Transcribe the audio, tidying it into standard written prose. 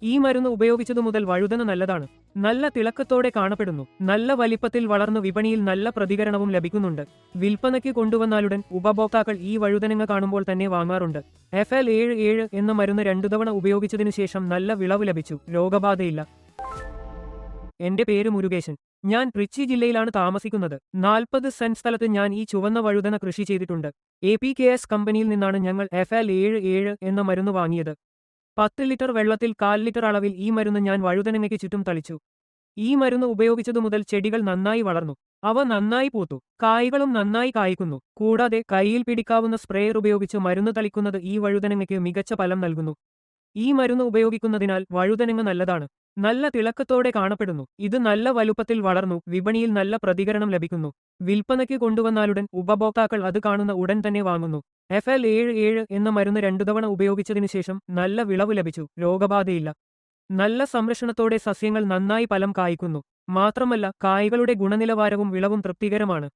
ഈ മരുന്ന് ഉപയോഗിച്ചതു മുതൽ വഴുതന നല്ലതാണ്. നല്ല തിളക്കത്തോടെ കാണപ്പെടുന്നു. നല്ല വലിപ്പത്തിൽ വളർന്നു വിപണിയിൽ നല്ല പ്രതികരണവും ലഭിക്കുന്നുണ്ട്. വിൽപ്പനയ്ക്ക് കൊണ്ടുവന്നാലുടൻ ഉപഭോക്താക്കൾ ഈ വഴുതനങ്ങ കാണുമ്പോൾ തന്നെ വാങ്ങാറുണ്ട്. FL77 എന്ന മരുന്ന് 2 തവണ ഉപയോഗിച്ചതിനു ശേഷം നല്ല വിളവ് ലഭിച്ചു. രോഗബാധയില്ല. എന്റെ പേര് മുരുകേശൻ. ഞാൻ ട്രിച്ചി ജില്ലയിലാണ് താമസിക്കുന്നത്. 40 സെന്റ് സ്ഥലത്ത് ഞാൻ ഈ ചുവന്ന വഴുതന കൃഷി ചെയ്തിട്ടുണ്ട്. APKS കമ്പനിയിൽ നിന്നാണ് ഞങ്ങൾ FL77 എന്ന മരുന്ന് വാങ്ങിയത്. 10 ലിറ്റർ വെള്ളത്തിൽ 1/4 ലിറ്റർ അളവിൽ ഈ മരുന്ന് ഞാൻ വഴുതനങ്ങയ്ക്ക് ചുറ്റും തളിച്ചു. ഈ മരുന്ന് ഉപയോഗിച്ചതു മുതൽ ചെടികൾ നന്നായി വളർന്നു. അവ നന്നായി പൂത്തു. കായ്കളും നന്നായി കായ്ക്കുന്നു. കൂടാതെ കൈയിൽ പിടിക്കാവുന്ന സ്പ്രേയർ ഉപയോഗിച്ച് മരുന്ന് തളിക്കുന്നത് ഈ വഴുതനങ്ങയ്ക്ക് മികച്ച ഫലം നൽകുന്നു. ഈ മരുന്ന് ഉപയോഗിക്കുന്നതിനാൽ വഴുതനങ്ങ നല്ലതാണ്. നല്ല തിളക്കത്തോടെ കാണപ്പെടുന്നു. ഇത് നല്ല വലുപ്പത്തിൽ വളർന്നു വിപണിയിൽ നല്ല പ്രതികരണം ലഭിക്കുന്നു. വിൽപ്പനയ്ക്ക് കൊണ്ടുവന്നാലുടൻ ഉപഭോക്താക്കൾ അത് കാണുന്ന ഉടൻ തന്നെ വാങ്ങുന്നു. FL77 എന്ന മരുന്ന് 2 തവണ ഉപയോഗിച്ചതിനു ശേഷം നല്ല വിളവ് ലഭിച്ചു. രോഗബാധയില്ല. നല്ല സംരക്ഷണത്തോടെ സസ്യങ്ങൾ നന്നായി ഫലം കായ്ക്കുന്നു. മാത്രമല്ല കായ്കളുടെ ഗുണനിലവാരവും വിളവും തൃപ്തികരമാണ്.